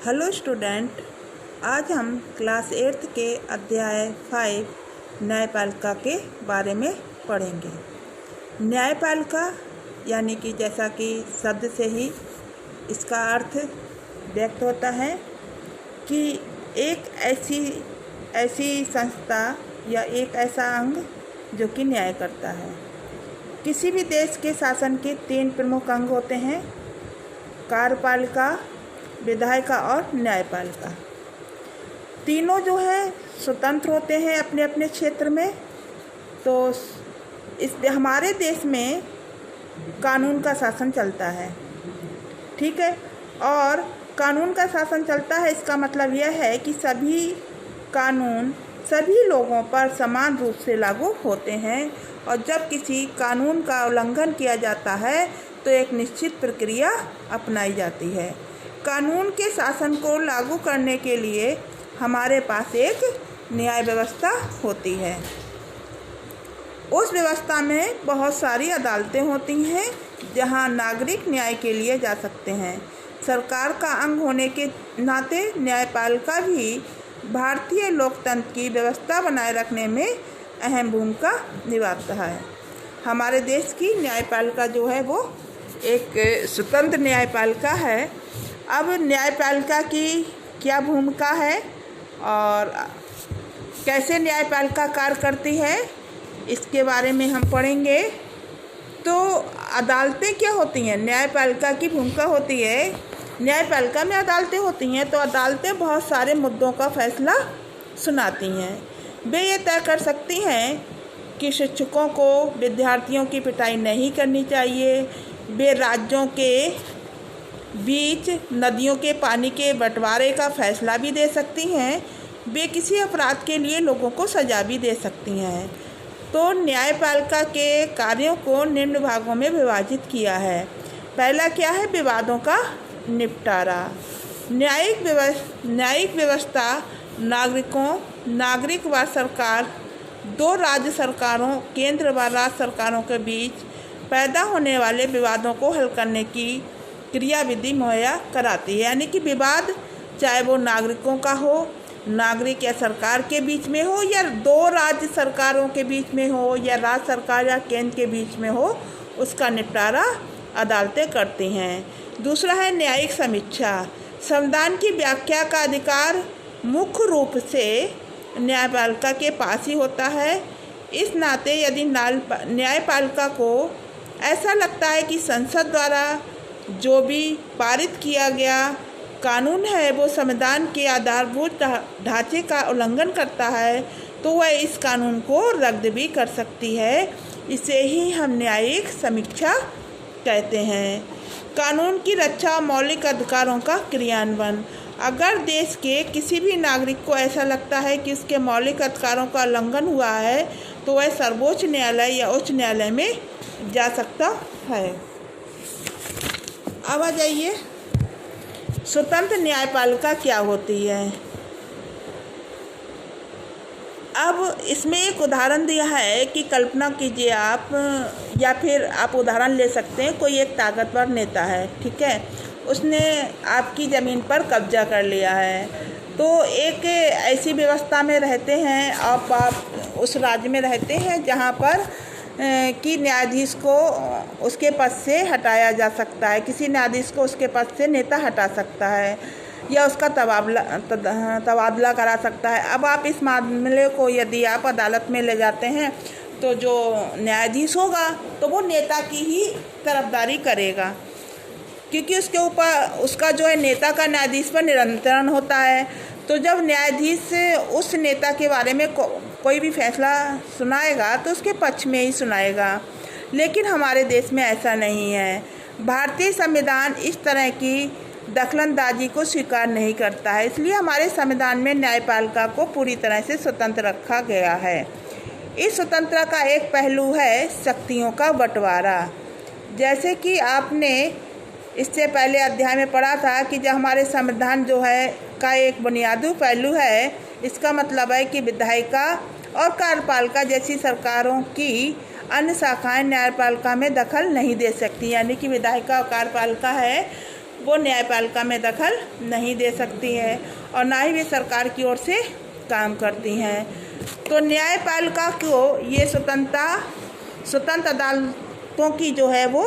Hello student, आज हम class 8 के अध्याय 5 न्यायपालिका के बारे में पढ़ेंगे। न्यायपालिका यानी कि जैसा कि शब्द से ही इसका अर्थ व्यक्त होता है कि एक ऐसी संस्था या एक ऐसा अंग जो कि न्याय करता है। किसी भी देश के शासन के 3 प्रमुख अंग होते हैं: कार्यपालिका, विधायिका और न्यायपालिका। तीनों जो है स्वतंत्र होते हैं अपने अपने क्षेत्र में। तो इस हमारे देश में कानून का शासन चलता है, ठीक है। और कानून का शासन चलता है, इसका मतलब यह है कि सभी कानून सभी लोगों पर समान रूप से लागू होते हैं और जब किसी कानून का उल्लंघन किया जाता है तो एक निश्चित प्रक्रिया अपनाई जाती है। कानून के शासन को लागू करने के लिए हमारे पास एक न्याय व्यवस्था होती है। उस व्यवस्था में बहुत सारी अदालतें होती हैं जहां नागरिक न्याय के लिए जा सकते हैं। सरकार का अंग होने के नाते न्यायपालिका भी भारतीय लोकतंत्र की व्यवस्था बनाए रखने में अहम भूमिका निभाता है। हमारे देश की न्यायपालिका जो है वो एक स्वतंत्र न्यायपालिका है। अब न्यायपालिका की क्या भूमिका है और कैसे न्यायपालिका कार्य करती है, इसके बारे में हम पढ़ेंगे। तो अदालतें क्या होती हैं? न्यायपालिका की भूमिका होती है, न्यायपालिका में अदालतें होती हैं तो अदालतें बहुत सारे मुद्दों का फैसला सुनाती हैं। वे ये तय कर सकती हैं कि शिक्षकों को विद्यार्थियों की पिटाई नहीं करनी चाहिए। वे राज्यों के बीच नदियों के पानी के बंटवारे का फैसला भी दे सकती हैं। वे किसी अपराध के लिए लोगों को सजा भी दे सकती हैं। तो न्यायपालिका के कार्यों को निम्न भागों में विभाजित किया है। पहला क्या है? विवादों का निपटारा। न्यायिक व्यवस्था नागरिक व सरकार, 2 राज्य सरकारों, केंद्र व राज्य सरकारों के बीच पैदा होने वाले विवादों को हल करने की क्रियाविधि मुहैया कराती है। यानी कि विवाद चाहे वो नागरिकों का हो, नागरिक या सरकार के बीच में हो, या 2 राज्य सरकारों के बीच में हो, या राज्य सरकार या केंद्र के बीच में हो, उसका निपटारा अदालतें करती हैं। दूसरा है न्यायिक समीक्षा। संविधान की व्याख्या का अधिकार मुख्य रूप से न्यायपालिका के पास ही होता है। इस नाते यदि न्यायपालिका को ऐसा लगता है कि संसद द्वारा जो भी पारित किया गया कानून है वो संविधान के आधारभूत ढांचे का उल्लंघन करता है तो वह इस कानून को रद्द भी कर सकती है। इसे ही हम न्यायिक समीक्षा कहते हैं। कानून की रक्षा, मौलिक अधिकारों का क्रियान्वयन। अगर देश के किसी भी नागरिक को ऐसा लगता है कि उसके मौलिक अधिकारों का उल्लंघन हुआ है तो वह सर्वोच्च न्यायालय या उच्च न्यायालय में जा सकता है। अब आ जाइए, स्वतंत्र न्यायपालिका क्या होती है। अब इसमें एक उदाहरण दिया है कि कल्पना कीजिए आप, या फिर आप उदाहरण ले सकते हैं, कोई एक ताकतवर नेता है, ठीक है, उसने आपकी ज़मीन पर कब्जा कर लिया है। तो एक ऐसी व्यवस्था में रहते हैं, आप उस राज्य में रहते हैं जहाँ पर कि न्यायाधीश को उसके पद से हटाया जा सकता है। किसी न्यायाधीश को उसके पद से नेता हटा सकता है या उसका तबादला करा सकता है। अब आप इस मामले को यदि आप अदालत में ले जाते हैं तो जो न्यायाधीश होगा तो वो नेता की ही तरफदारी करेगा, क्योंकि उसके ऊपर उसका जो है नेता का न्यायाधीश पर नियंत्रण होता है। तो जब न्यायाधीश उस नेता के बारे में कोई भी फैसला सुनाएगा तो उसके पक्ष में ही सुनाएगा। लेकिन हमारे देश में ऐसा नहीं है। भारतीय संविधान इस तरह की दखलंदाजी को स्वीकार नहीं करता है, इसलिए हमारे संविधान में न्यायपालिका को पूरी तरह से स्वतंत्र रखा गया है। इस स्वतंत्रता का एक पहलू है शक्तियों का बंटवारा। जैसे कि आपने इससे पहले अध्याय में पढ़ा था कि जो हमारे संविधान जो है का एक बुनियादी पहलू है, इसका मतलब है कि विधायिका और कार्यपालिका जैसी सरकारों की अन्य शाखाएं न्यायपालिका में दखल नहीं दे सकती। यानी कि विधायिका और कार्यपालिका है वो न्यायपालिका में दखल नहीं दे सकती है और ना ही वे सरकार की ओर से काम करती हैं। तो न्यायपालिका को ये स्वतंत्र अदालतों की जो है वो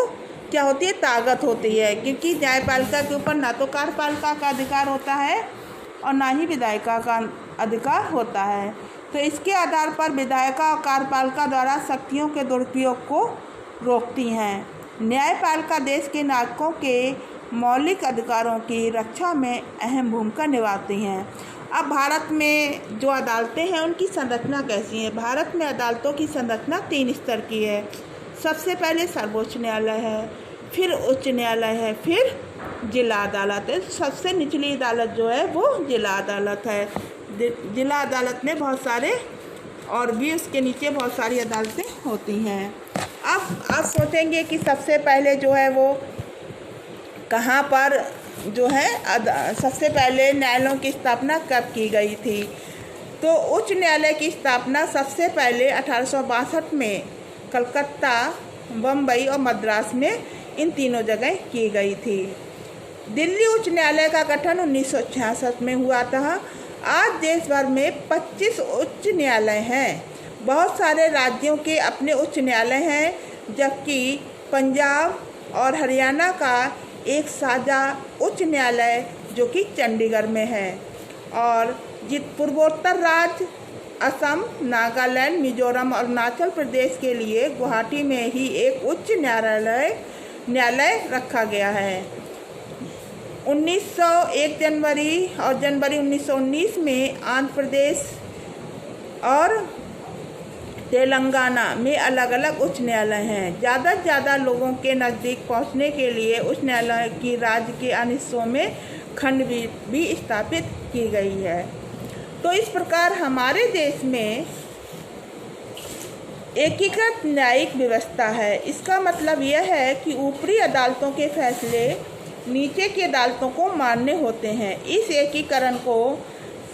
क्या होती है, ताकत होती है, क्योंकि न्यायपालिका के ऊपर ना तो कार्यपालिका का अधिकार होता है और ना ही विधायिका का अधिकार होता है। तो इसके आधार पर विधायिका और कार्यपालिका द्वारा शक्तियों के दुरुपयोग को रोकती हैं। न्यायपालिका देश के नागरिकों के मौलिक अधिकारों की रक्षा में अहम भूमिका निभाती हैं। अब भारत में जो अदालतें हैं उनकी संरचना कैसी है? भारत में अदालतों की संरचना 3 स्तर की है। सबसे पहले सर्वोच्च न्यायालय है, फिर उच्च न्यायालय है, फिर जिला अदालत है। सबसे निचली अदालत जो है वो जिला अदालत है। जिला अदालत में बहुत सारे और भी उसके नीचे बहुत सारी अदालतें होती हैं। अब आप सोचेंगे कि सबसे पहले जो है वो कहाँ पर जो है सबसे पहले न्यायालयों की स्थापना कब की गई थी? तो उच्च न्यायालय की स्थापना सबसे पहले 1862 में कलकत्ता, बम्बई और मद्रास में इन तीनों जगह की गई थी। दिल्ली उच्च न्यायालय का गठन 1966 में हुआ था। आज देश भर में 25 उच्च न्यायालय हैं। बहुत सारे राज्यों के अपने उच्च न्यायालय हैं, जबकि पंजाब और हरियाणा का एक साझा उच्च न्यायालय जो कि चंडीगढ़ में है। और पूर्वोत्तर राज्य असम, नागालैंड, मिजोरम और अरुणाचल प्रदेश के लिए गुवाहाटी में ही एक उच्च न्यायालय रखा गया है। 1 जनवरी और जनवरी 1919 में आंध्र प्रदेश और तेलंगाना में अलग अलग उच्च न्यायालय हैं। ज़्यादा से ज़्यादा लोगों के नज़दीक पहुंचने के लिए उच्च न्यायालय की राज्य के अन्य हिस्सों में खंडपीठ भी स्थापित की गई है। तो इस प्रकार हमारे देश में एकीकृत न्यायिक व्यवस्था है। इसका मतलब यह है कि ऊपरी अदालतों के फैसले नीचे की अदालतों को मान्य होते हैं। इस एकीकरण को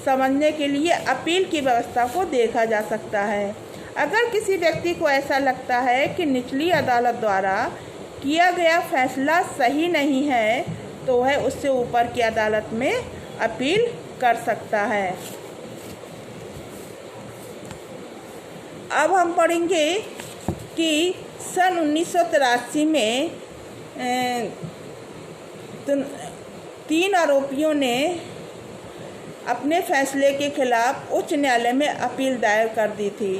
समझने के लिए अपील की व्यवस्था को देखा जा सकता है। अगर किसी व्यक्ति को ऐसा लगता है कि निचली अदालत द्वारा किया गया फैसला सही नहीं है, तो वह उससे ऊपर की अदालत में अपील कर सकता है। अब हम पढ़ेंगे कि सन 1983 में 3 आरोपियों ने अपने फैसले के खिलाफ उच्च न्यायालय में अपील दायर कर दी थी।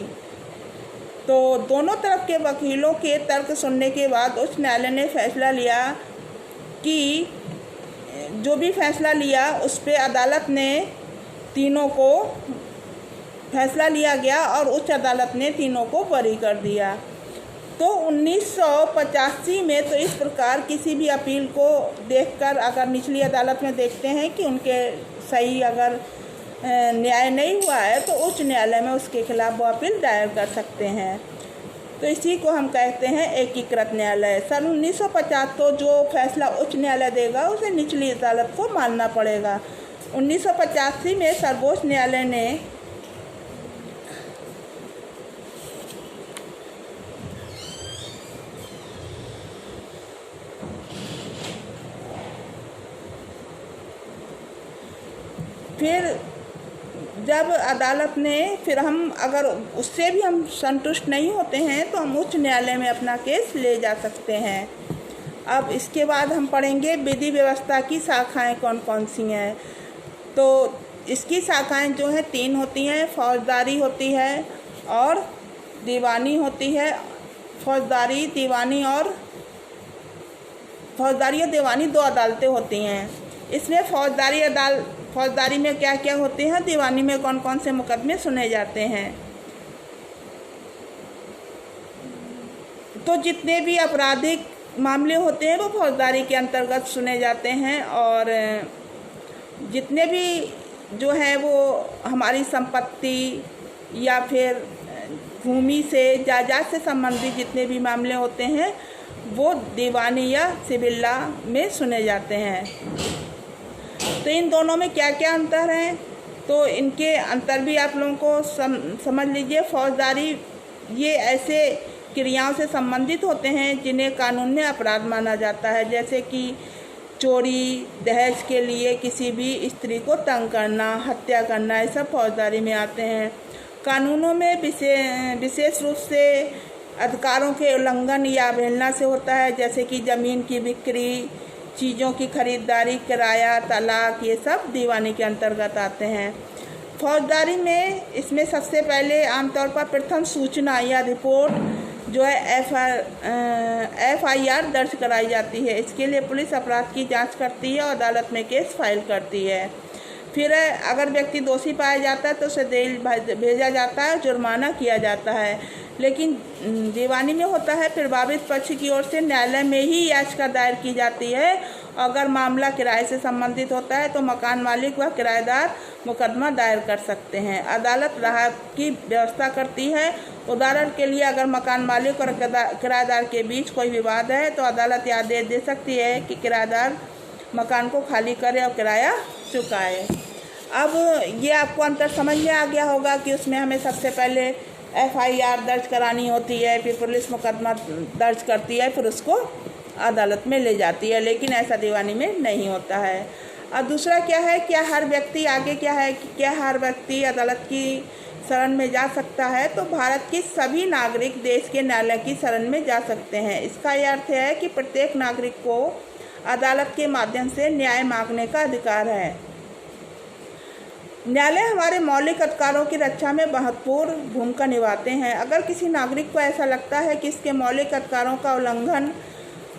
तो दोनों तरफ के वकीलों के तर्क सुनने के बाद उच्च न्यायालय ने फैसला लिया कि जो भी फैसला लिया उस पे अदालत ने तीनों को फैसला लिया गया और उच्च अदालत ने तीनों को बरी कर दिया। तो 1985 में तो इस प्रकार किसी भी अपील को देखकर अगर निचली अदालत में देखते हैं कि उनके सही अगर न्याय नहीं हुआ है तो उच्च न्यायालय में उसके खिलाफ वो अपील दायर कर सकते हैं। तो इसी को हम कहते हैं एकीकृत न्यायालय। सन 1950 तो जो फैसला उच्च न्यायालय देगा उसे निचली अदालत को मानना पड़ेगा। 1985 में सर्वोच्च न्यायालय ने फिर जब अदालत ने फिर हम अगर उससे भी हम संतुष्ट नहीं होते हैं तो हम उच्च न्यायालय में अपना केस ले जा सकते हैं। अब इसके बाद हम पढ़ेंगे विधि व्यवस्था की शाखाएं कौन कौन सी हैं। तो इसकी शाखाएं जो हैं 3 होती हैं, फौजदारी होती है और दीवानी होती है। फौजदारी और दीवानी 2 अदालतें होती हैं। इसमें फौजदारी में क्या क्या होते हैं, दीवानी में कौन कौन से मुकदमे सुने जाते हैं। तो जितने भी आपराधिक मामले होते हैं वो फौजदारी के अंतर्गत सुने जाते हैं और जितने भी जो है वो हमारी संपत्ति या फिर भूमि से जायदाद से संबंधित जितने भी मामले होते हैं वो दीवानी या सिविल लॉ में सुने जाते हैं। तो इन दोनों में क्या क्या अंतर हैं, तो इनके अंतर भी आप लोगों को समझ लीजिए। फौजदारी ये ऐसे क्रियाओं से संबंधित होते हैं जिन्हें कानून में अपराध माना जाता है, जैसे कि चोरी, दहेज के लिए किसी भी स्त्री को तंग करना, हत्या करना, ये सब फौजदारी में आते हैं। कानूनों में विशेष रूप से अधिकारों के उल्लंघन या अवहेलना से होता है, जैसे कि ज़मीन की बिक्री, चीज़ों की खरीदारी, किराया, तलाक, ये सब दीवानी के अंतर्गत आते हैं। फौजदारी में इसमें सबसे पहले आमतौर पर प्रथम सूचना या रिपोर्ट जो है FIR दर्ज कराई जाती है। इसके लिए पुलिस अपराध की जांच करती है और अदालत में केस फाइल करती है। फिर अगर व्यक्ति दोषी पाया जाता है तो उसे जेल भेजा जाता है, जुर्माना किया जाता है। लेकिन दीवानी में होता है प्रभावित पक्ष की ओर से न्यायालय में ही याचिका दायर की जाती है। अगर मामला किराए से संबंधित होता है तो मकान मालिक व किराएदार मुकदमा दायर कर सकते हैं। अदालत राहत की व्यवस्था करती है। उदाहरण के लिए अगर मकान मालिक और किराएदार के बीच कोई विवाद है तो अदालत यह आदेश दे सकती है कि किराएदार मकान को खाली करे और किराया चुकाए। अब ये आपको अंतर समझ में आ गया होगा कि उसमें हमें सबसे पहले FIR दर्ज करानी होती है, फिर पुलिस मुकदमा दर्ज करती है, फिर उसको अदालत में ले जाती है। लेकिन ऐसा दीवानी में नहीं होता है। अब दूसरा क्या है, क्या हर व्यक्ति आगे क्या है कि क्या हर व्यक्ति अदालत की शरण में जा सकता है? तो भारत के सभी नागरिक देश के न्यायालय की शरण में जा सकते हैं। इसका यह अर्थ है कि प्रत्येक नागरिक को अदालत के माध्यम से न्याय मांगने का अधिकार है। न्यायालय हमारे मौलिक अधिकारों की रक्षा में महत्वपूर्ण भूमिका निभाते हैं। अगर किसी नागरिक को ऐसा लगता है कि इसके मौलिक अधिकारों का उल्लंघन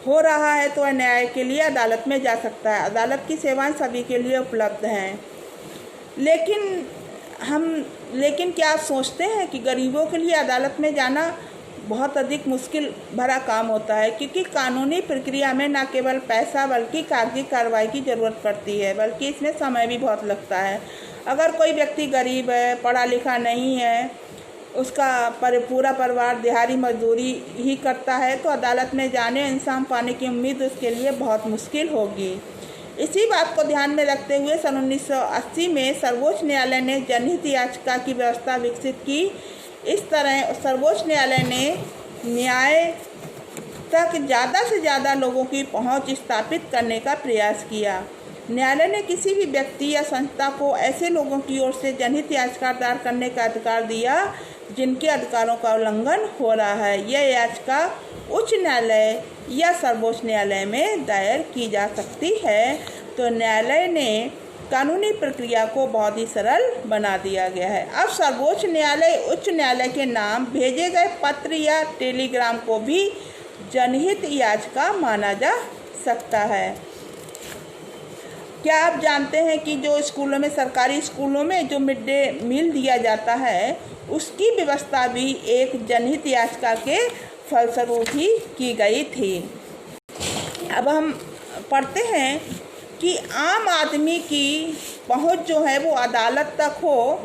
हो रहा है तो वह न्याय के लिए अदालत में जा सकता है। अदालत की सेवाएं सभी के लिए उपलब्ध हैं। लेकिन क्या आप सोचते हैं कि गरीबों के लिए अदालत में जाना बहुत अधिक मुश्किल भरा काम होता है? क्योंकि कानूनी प्रक्रिया में न केवल पैसा बल्कि कागजी कार्रवाई की ज़रूरत पड़ती है, बल्कि इसमें समय भी बहुत लगता है। अगर कोई व्यक्ति गरीब है, पढ़ा लिखा नहीं है, उसका पूरा परिवार दिहाड़ी मजदूरी ही करता है तो अदालत में जाने इंसाफ पाने की उम्मीद उसके लिए बहुत मुश्किल होगी। इसी बात को ध्यान में रखते हुए सन 1980 में सर्वोच्च न्यायालय ने जनहित याचिका की व्यवस्था विकसित की। इस तरह सर्वोच्च न्यायालय ने न्याय तक ज़्यादा से ज़्यादा लोगों की पहुंच स्थापित करने का प्रयास किया। न्यायालय ने किसी भी व्यक्ति या संस्था को ऐसे लोगों की ओर से जनहित याचिका दायर करने का अधिकार दिया जिनके अधिकारों का उल्लंघन हो रहा है। यह याचिका उच्च न्यायालय या सर्वोच्च न्यायालय में दायर की जा सकती है। तो न्यायालय ने कानूनी प्रक्रिया को बहुत ही सरल बना दिया गया है। अब सर्वोच्च न्यायालय उच्च न्यायालय के नाम भेजे गए पत्र या टेलीग्राम को भी जनहित याचिका माना जा सकता है। क्या आप जानते हैं कि जो स्कूलों में, सरकारी स्कूलों में जो मिड डे मील दिया जाता है उसकी व्यवस्था भी एक जनहित याचिका के फलस्वरूप ही की गई थी। अब हम पढ़ते हैं कि आम आदमी की पहुंच जो है वो अदालत तक हो,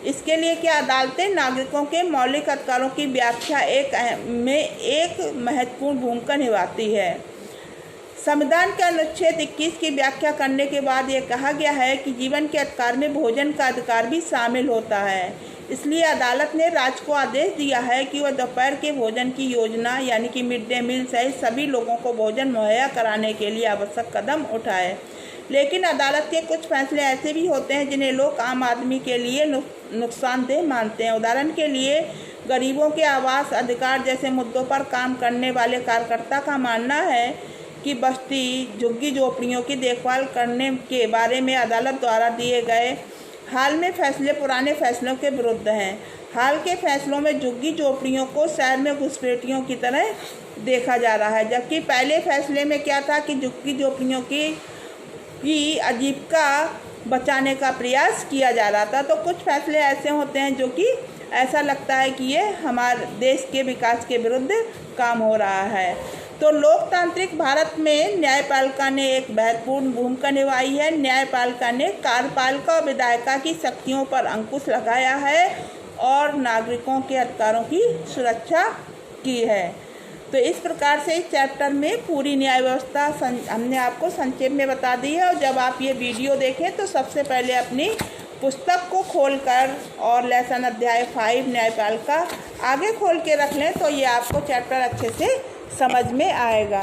इसके लिए क्या अदालतें नागरिकों के मौलिक अधिकारों की व्याख्या में एक महत्वपूर्ण भूमिका निभाती है। संविधान के अनुच्छेद 21 की व्याख्या करने के बाद यह कहा गया है कि जीवन के अधिकार में भोजन का अधिकार भी शामिल होता है। इसलिए अदालत ने राज्य को आदेश दिया है कि वह दोपहर के भोजन की योजना यानी कि मिड डे मील सहित सभी लोगों को भोजन मुहैया कराने के लिए आवश्यक कदम उठाए। लेकिन अदालत के कुछ फैसले ऐसे भी होते हैं जिन्हें लोग आम आदमी के लिए नुकसानदेह मानते हैं। उदाहरण के लिए गरीबों के आवास अधिकार जैसे मुद्दों पर काम करने वाले कार्यकर्ता का मानना है कि बस्ती झुग्गी झोपड़ियों की देखभाल करने के बारे में अदालत द्वारा दिए गए हाल में फैसले पुराने फैसलों के विरुद्ध हैं। हाल के फैसलों में झुग्गी झोपड़ियों को शहर में घुसपैठियों की तरह देखा जा रहा है, जबकि पहले फैसले में क्या था कि झुग्गी झोपड़ियों की आजीविका बचाने का प्रयास किया जा रहा था। तो कुछ फैसले ऐसे होते हैं जो कि ऐसा लगता है कि ये हमारे देश के विकास के विरुद्ध काम हो रहा है। तो लोकतांत्रिक भारत में न्यायपालिका ने एक महत्वपूर्ण भूमिका निभाई है। न्यायपालिका ने कार्यपालिका और विधायिका की शक्तियों पर अंकुश लगाया है और नागरिकों के अधिकारों की सुरक्षा की है। तो इस प्रकार से इस चैप्टर में पूरी न्याय व्यवस्था हमने आपको संक्षेप में बता दी है। और जब आप ये वीडियो देखें तो सबसे पहले अपनी पुस्तक को खोलकर और लेसन अध्याय 5 न्यायपालिका आगे खोल के रख लें तो ये आपको चैप्टर अच्छे से समझ में आएगा।